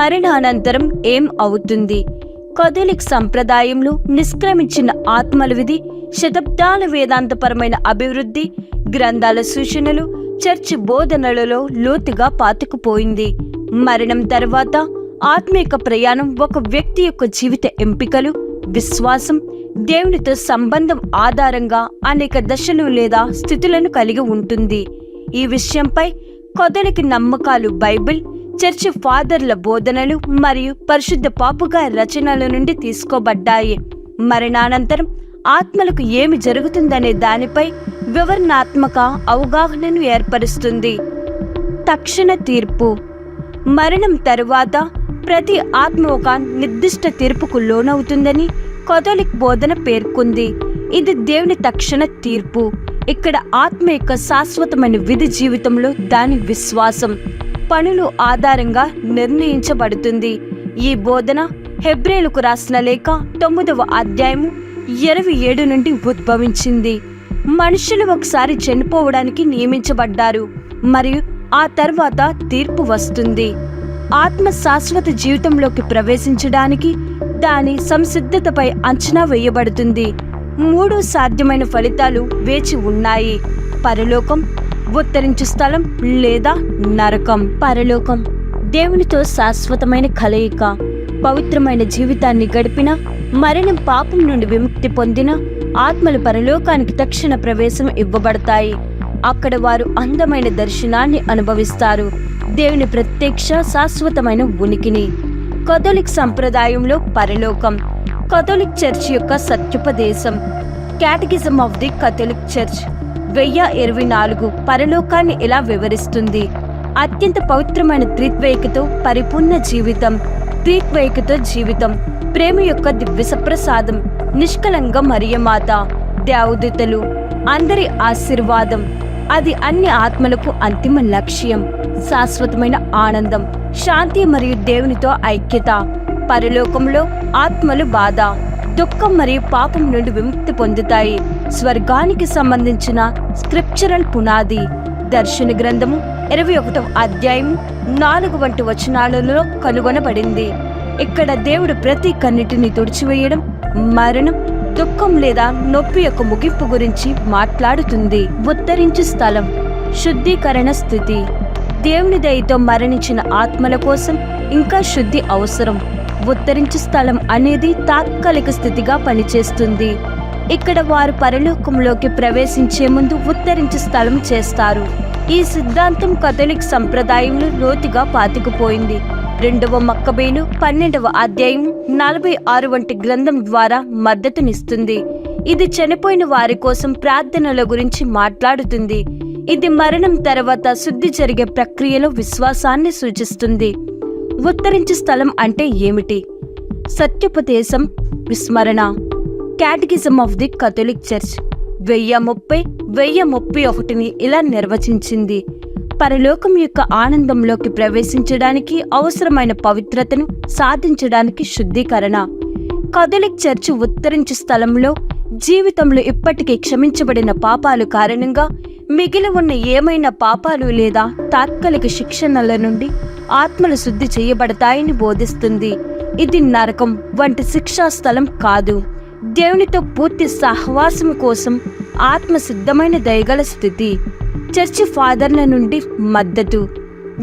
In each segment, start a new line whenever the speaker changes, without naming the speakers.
మరణానంతరం ఏం అవుతుంది? కథోలిక్ సంప్రదాయంలో నిష్క్రమించిన ఆత్మల విధి, శతాబ్దాల వేదాంతపరమైన అభివృద్ధి, గ్రంథాల సూచనలు, చర్చి బోధనలలో లోతుగా పాతుకుపోయింది. మరణం తర్వాత ఆత్మీయ ప్రయాణం ఒక వ్యక్తి యొక్క జీవిత ఎంపికలు, విశ్వాసం, దేవునితో సంబంధం ఆధారంగా అనేక దశలు లేదా స్థితులను కలిగి ఉంటుంది. ఈ విషయంపై కథోలిక్ నమ్మకాలు బైబిల్, చర్చి ఫాదర్ల బోధనలు మరియు పరిశుద్ధ పాపుగారి రచనల నుండి తీసుకోబడ్డాయి. మరణానంతరం ఆత్మలకు ఏమి జరుగుతుందనే దానిపై వివరణాత్మక అవగాహనను ఏర్పరుస్తుంది. తక్షణ తీర్పు. మరణం తరువాత ప్రతి ఆత్మ ఒక నిర్దిష్ట తీర్పుకు లోనవుతుందని కథోలిక్ బోధన పేర్కొంది. ఇది దేవుని తక్షణ తీర్పు. ఇక్కడ ఆత్మ యొక్క శాశ్వతమైన విధి జీవితంలో దాని విశ్వాసం, పనులు ఆధారంగా నిర్ణయించబడుతుంది. ఈ బోధన హెబ్రేలుకు రాసిన లేఖ 9వ అధ్యాయము 27 నుండి ఉద్భవించింది. మనుషులు ఒకసారి చనిపోవడానికి నియమించబడ్డారు మరియు ఆ తర్వాత తీర్పు వస్తుంది. ఆత్మ శాశ్వత జీవితంలోకి ప్రవేశించడానికి దాని సంసిద్ధతపై అంచనా వేయబడుతుంది. 3 సాధ్యమైన ఫలితాలు వేచి ఉన్నాయి: పరలోకం, ఉత్తరించు స్థలం లేదా నరకం. పరలోకం దేవునితో శాశ్వతమైన కలయిక, పవిత్రమైన జీవితాన్ని గడిపిన, మరణం పాపం నుండి విముక్తి పొందిన ఆత్మలు పరలోకానికి తక్షణ ప్రవేశం ఇవ్వబడతాయి. అక్కడ వారు అందమైన దర్శనాన్ని అనుభవిస్తారు, దేవుని ప్రత్యక్ష శాశ్వతమైన ఉనికిని. కథోలిక్ సంప్రదాయంలో పరలోకం. కథోలిక్ చర్చ్ యొక్క సత్యోపదేశం. Catechism of the Catholic church 1024 పరలోకాన్ని ఇలా వివరిస్తుంది: అత్యంత పవిత్రమైన త్రిత్వైకతో పరిపూర్ణ జీవితం, త్రిత్వైకతో జీవితం, ప్రేమ యొక్క దివ్య ప్రసాదం, నిష్కలంగ మరియమాత, దేవదూతలు, అందరి ఆశీర్వాదం. అది అన్ని ఆత్మలకు అంతిమ లక్ష్యం, శాశ్వతమైన ఆనందం, శాంతి మరియు దేవునితో ఐక్యత. పరలోకంలో ఆత్మలు బాధ, దుఃఖం మరియు పాపం నుండి విముక్తి పొందుతాయి. స్వర్గానికి సంబంధించిన స్క్రిప్చరల్ పునాది దర్శన గ్రంథము 21వ అధ్యాయం 4 వంటి వచనాలలో కనుగొనబడింది. ఇక్కడ దేవుడు ప్రతి కన్నిటిని తుడిచివేయడం, మరణం, దుఃఖం లేదా నొప్పి యొక్క ముగింపు గురించి మాట్లాడుతుంది. ఉత్తరించు స్థలం. శుద్ధీకరణ స్థితి. దేవుని దయతో మరణించిన ఆత్మల కోసం ఇంకా శుద్ధి అవసరం. ఉత్తరించు స్థలం అనేది తాత్కాలిక స్థితిగా పనిచేస్తుంది. ఇక్కడ వారు పరలోకంలోకి ప్రవేశించే ముందు ఉత్తరించు స్థలం చేస్తారు. ఈ సిద్ధాంతం కథోలిక్ సంప్రదాయంలో లోతుగా పాతుకుపోయింది. 2వ మక్కబేలు 12వ అధ్యాయం 46 వంటి గ్రంథం ద్వారా మద్దతునిస్తుంది. ఇది చనిపోయిన వారి కోసం ప్రార్థనల గురించి మాట్లాడుతుంది. ఇది మరణం తర్వాత శుద్ధి జరిగే ప్రక్రియలో విశ్వాసాన్ని సూచిస్తుంది. ఉత్తరించు స్థలం అంటే ఏమిటి? సత్యోపదేశం, విస్మరణ. Catechism of the Catholic church 1030-1031 ఇలా నిర్వచించింది: పరలోకం యొక్క ఆనందంలోకి ప్రవేశించడానికి అవసరమైన పవిత్రతను సాధించడానికి శుద్ధీకరణ. కథోలిక్ చర్చ్ ఉత్తరించు స్థలంలో జీవితంలో ఇప్పటికే క్షమించబడిన పాపాలు కారణంగా మిగిలి ఉన్న ఏమైనా పాపాలు లేదా తాత్కాలిక శిక్షణల నుండి ఆత్మలు శుద్ధి చేయబడతాయని బోధిస్తుంది. ఇది నరకం వంటి శిక్షా స్థలం కాదు. దేవునితో పూర్తి సహవాసం కోసం ఆత్మ సిద్ధమైన దయగల స్థితి. చర్చి ఫాదర్ల నుండి మద్దతు.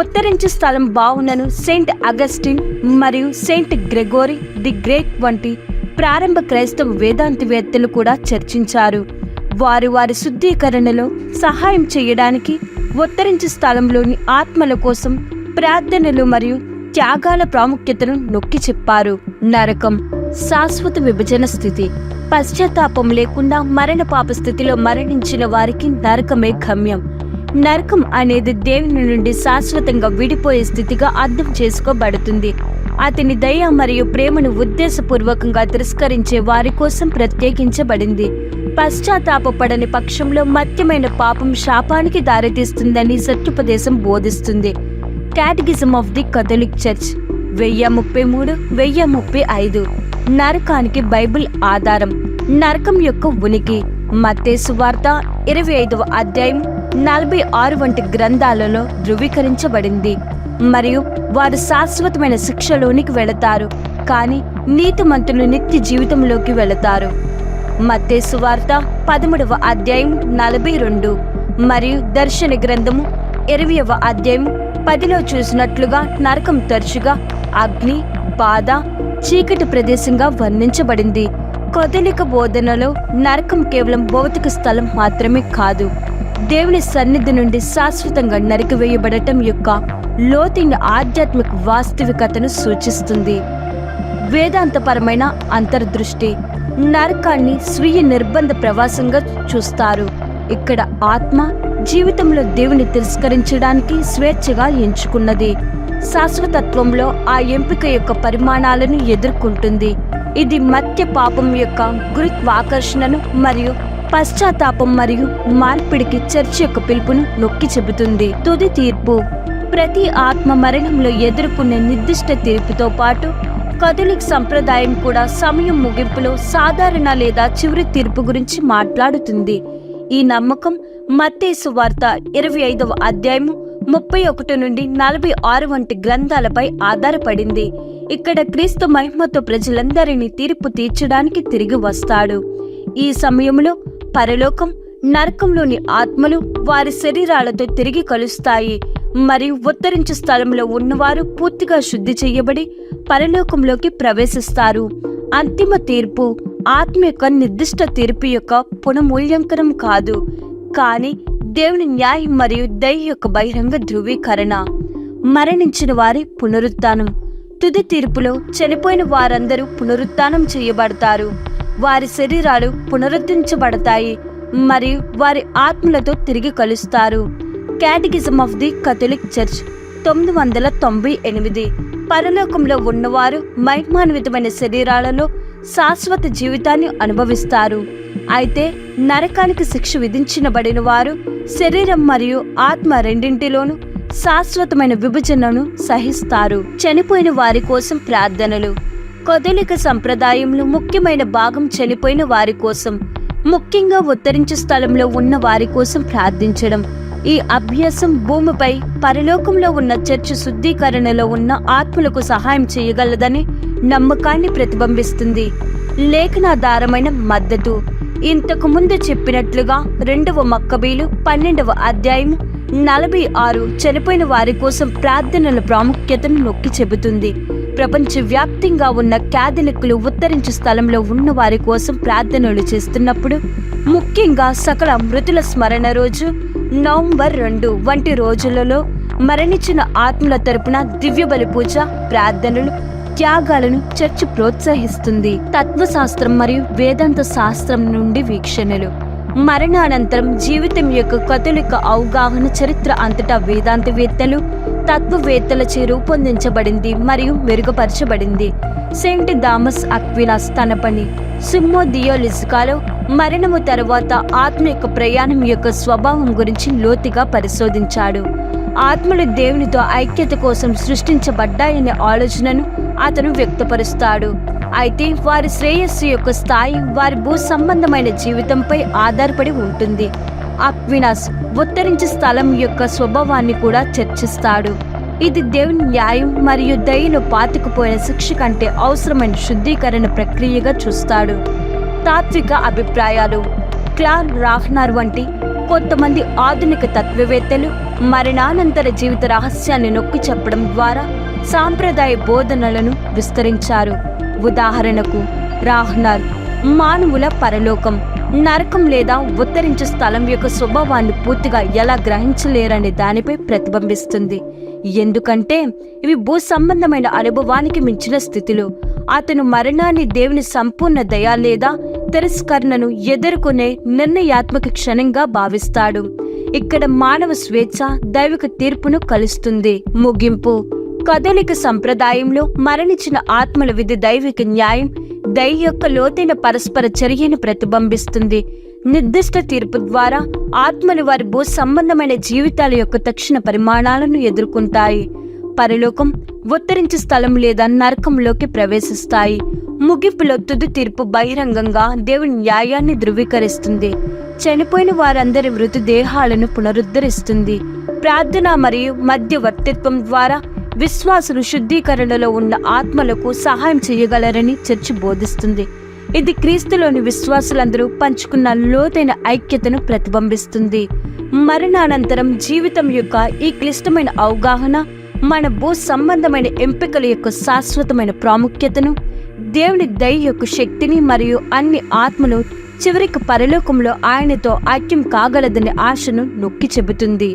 ఉత్తరించు స్థలం భావనను సెయింట్ అగస్టిన్ మరియు సెయింట్ గ్రెగోరీ ది గ్రేట్ వంటి ప్రారంభ క్రైస్తవ వేదాంతవేత్తలు కూడా చర్చించారు. వారి వారి శుద్ధీకరణలో సహాయం చేయడానికి ఉత్తరించు స్థలంలోని ఆత్మల కోసం ప్రార్థనలు మరియు త్యాగాల ప్రాముఖ్యతను నొక్కి చెప్పారు. నరకం. శాశ్వత విభజన స్థితి. పశ్చాత్తాపం లేకుండా మరణ పాప స్థితిలో మరణించిన వారికి నరకమే గమ్యం. నరకం అనేది దేవుని నుండి శాశ్వతంగా విడిపోయే స్థితిగా అర్థం చేసుకోబడుతుంది. అతని దయ మరియు ప్రేమను ఉద్దేశపూర్వకంగా తిరస్కరించే వారి కోసం ప్రత్యేకించబడింది. పశ్చాత్తాపపడని పక్షంలో మత్యమైన పాపం శాపానికి దారితీస్తుందని సత్యోపదేశం బోధిస్తుంది. Catechism of the Catholic church 1033-1035. నరకానికి బైబిల్ ఆధారం. నరకం యొక్క ఉనికి. మత్తయి సువార్త 25వ అధ్యాయం 46 వంటి గ్రంథాలలో ధృవీకరించబడింది. మరియు వారు శాశ్వతమైన శిక్షలోనికి వెళతారు, కానీ నీతిమంతులు నిత్య జీవితంలోకి వెళతారు. మత్తయి సువార్త 13వ అధ్యాయం 42 మరియు దర్శన గ్రంథము 20వ అధ్యాయం 10లో చూసినట్లుగా నరకం తరచుగా అగ్ని, బాధ, చీకటి ప్రదేశంగా వర్ణించబడింది. కథోలిక బోధనలో నరకం కేవలం భౌతిక స్థలం మాత్రమే కాదు, దేవుని సన్నిధి నుండి శాశ్వతంగా నరికివేయబడటం యొక్క లోతైన ఆధ్యాత్మిక వాస్తవికతను సూచిస్తుంది. వేదాంతపరమైన అంతర్దృష్టి నరకాన్ని స్వీయ నిర్బంధ ప్రవాసంగా చూస్తారు. ఇక్కడ ఆత్మ జీవితంలో దేవుని తిరస్కరించడానికి స్వేచ్ఛగా ఎంచుకున్నది. శాశ్వతత్వంలో ఆ ఎంపిక యొక్క పరిమాణాలను ఎదుర్కొంటుంది. ఇది మత్య పాపం యొక్క గురుత్వాకర్షణను మరియు పశ్చాత్తాపం మరియు మార్పిడికి చర్చ యొక్క పిలుపును నొక్కి చెబుతుంది. తుది తీర్పు ప్రతి ఆత్మ మరణంలో ఎదుర్కొనే నిర్దిష్ట తీర్పుతో పాటు కథోలిక్ సంప్రదాయం కూడా సమయం ముగింపులో సాధారణ లేదా చివరి తీర్పు గురించి మాట్లాడుతుంది. ఈ నమ్మకం మత్తయి సువార్త 25వ అధ్యాయము 31 నుండి 46 వంటి గ్రంథాలపై ఆధారపడింది. ఇక్కడ క్రీస్తు మహిమతో ప్రజలందరినీ తీర్పు తీర్చడానికి తిరిగి వస్తాడు. ఈ సమయంలో పరలోకం, నరకంలోని ఆత్మలు వారి శరీరాలతో తిరిగి కలుస్తాయి మరియు ఉత్తరించు స్థలంలో ఉన్నవారు పూర్తిగా శుద్ధి చేయబడి పరలోకంలోకి ప్రవేశిస్తారు. అంతిమ తీర్పు ఆత్మ యొక్క నిర్దిష్ట తీర్పు యొక్క పునఃమూల్యాంకనం కాదు, కానీ దేవుని న్యాయం మరియు దయ యొక్క బహిరంగ ధృవీకరణ. మరణించిన వారి పునరుత్థానం తుది తీర్పులో చనిపోయిన వారందరూ పునరుత్థానం చేయబడతారు. వారి శరీరాలు పునరుద్ధరించబడతాయి మరియు వారి ఆత్మలతో తిరిగి కలుస్తారు. క్యాటెకిజం ఆఫ్ ది కథోలిక్ చర్చ్ 998. పరలోకంలో ఉన్నవారు మహిమాన్వితమైన శరీరాలలో శాశ్వత జీవితాన్ని అనుభవిస్తారు. అయితే నరకానికి శిక్ష విధించబడిన వారు శరీరం మరియు ఆత్మ రెండింటిలోనూ శాశ్వతమైన విభజనను సహిస్తారు. చనిపోయిన వారి కోసం ప్రార్థనలు కథోలిక సంప్రదాయంలో ముఖ్యమైన భాగం చనిపోయిన వారి కోసం, ముఖ్యంగా ఉత్తరించు స్థలంలో ఉన్న వారి కోసం ప్రార్థించడం. ఈ అభ్యాసం భూమిపై పరలోకంలో ఉన్న చర్చ శుద్ధీకరణలో ఉన్న ఆత్మలకు సహాయం చేయగలదని నమ్మకాన్ని ప్రతిబింబిస్తుంది. లేఖనాధారమైన మద్దతు ఇంతకు ముందు చెప్పినట్లుగా 2వ మక్కబీలు 12వ అధ్యాయం 46 చనిపోయిన వారి కోసం ప్రార్థనల ప్రాముఖ్యతను నొక్కి చెబుతుంది. ప్రపంచవ్యాప్తంగా ఉన్న క్యాథలిక్కులు ఉత్తరించు స్థలంలో ఉన్న వారి కోసం ప్రార్థనలు చేస్తున్నప్పుడు, ముఖ్యంగా సకల మృతుల స్మరణ రోజు నవంబర్ 2 వంటి రోజులలో మరణించిన ఆత్మల తరపున దివ్య బలి పూజ, ప్రార్థనలు, త్యాగాలను చర్చ్ ప్రోత్సహిస్తుంది. తత్వశాస్త్రం మరియు వేదాంత శాస్త్రం నుండి వీక్షణలు మరణానంతరం జీవితం యొక్క కథోలిక అవగాహన చరిత్ర అంతటా వేదాంతవేత్తలు, తత్వవేత్తలచే రూపొందించబడింది మరియు మెరుగుపరచబడింది. సెయింట్ థామస్ అక్వినాస్ తన పని సుమ్మో థియోలిజికాలో మరణము తర్వాత ఆత్మ యొక్క ప్రయాణం యొక్క స్వభావం గురించి లోతుగా పరిశోధించాడు. ఆత్మలు దేవునితో ఐక్యత కోసం సృష్టించబడ్డాయనే ఆలోచనను అతను వ్యక్తపరుస్తాడు. అయితే వారి శ్రేయస్సు యొక్క స్థాయి వారి భూ సంబంధమైన జీవితంపై ఆధారపడి ఉంటుంది. అక్వినాస్ ఉత్తరించే స్థలం యొక్క స్వభావాన్ని కూడా చర్చిస్తాడు. ఇది దేవుని న్యాయం మరియు దయలో పాతుకుపోయిన శిక్ష కంటే అవసరమైన శుద్ధీకరణ ప్రక్రియగా చూస్తాడు. తాత్విక అభిప్రాయాలు క్లార్ రాహ్నర్ వంటి కొంతమంది ఆధునిక తత్వవేత్తలు మరణానంతర జీవిత రహస్యాన్ని నొక్కి చెప్పడం ద్వారా సాంప్రదాయ బోధనలను విస్తరించారు. ఉదాహరణకు రాహ్నర్ మానవుల పరలోకం, నరకం లేదా ఉత్తరించే స్థలం యొక్క స్వభావాన్ని పూర్తిగా ఎలా గ్రహించలేరనే దానిపై ప్రతిబింబిస్తుంది. ఎందుకంటే ఇవి భూ సంబంధమైన అనుభవానికి మించిన స్థితిలో అతను మరణాన్ని దేవుని సంపూర్ణ దయ లేదా తిరస్కరణను ఎదుర్కొనే నిర్ణయాత్మక క్షణంగా భావిస్తాడు. ఇక్కడ మానవ స్వేచ్ఛ దైవిక తీర్పును కలుస్తుంది. ముగింపు కథోలిక సంప్రదాయంలో మరణించిన ఆత్మల విధి దైవిక న్యాయం, దయ యొక్క లోతైన పరస్పర చర్యను ప్రతిబింబిస్తుంది. నిర్దిష్ట తీర్పు ద్వారా ఆత్మలు వారి భూ సంబంధమైన జీవితాల యొక్క తక్షణ పరిమాణాలను ఎదుర్కొంటాయి. పరలోకం, ఉత్తరించే స్థలం లేదా నరకంలోకి ప్రవేశిస్తాయి. ముగింపులో తుది తీర్పు బహిరంగంగా దేవుని న్యాయాన్ని ధృవీకరిస్తుంది. చనిపోయిన వారందరి మృతదేహాలను పునరుద్ధరిస్తుంది. ప్రార్థన మరియు మధ్యవర్తిత్వం ద్వారా విశ్వాసులు శుద్ధీకరణలో ఉన్న ఆత్మలకు సహాయం చేయగలరని చర్చి బోధిస్తుంది. ఇది క్రీస్తులోని విశ్వాసులందరూ పంచుకున్న లోతైన ఐక్యతను ప్రతిబింబిస్తుంది. మరణానంతరం జీవితం యొక్క ఈ క్లిష్టమైన అవగాహన మన భూ సంబంధమైన ఎంపికల యొక్క శాశ్వతమైన ప్రాముఖ్యతను, దేవుని దయ యొక్క శక్తిని మరియు అన్ని ఆత్మలు చివరికి పరలోకంలో ఆయనతో ఐక్యం కాగలదనే ఆశను నొక్కి చెబుతుంది.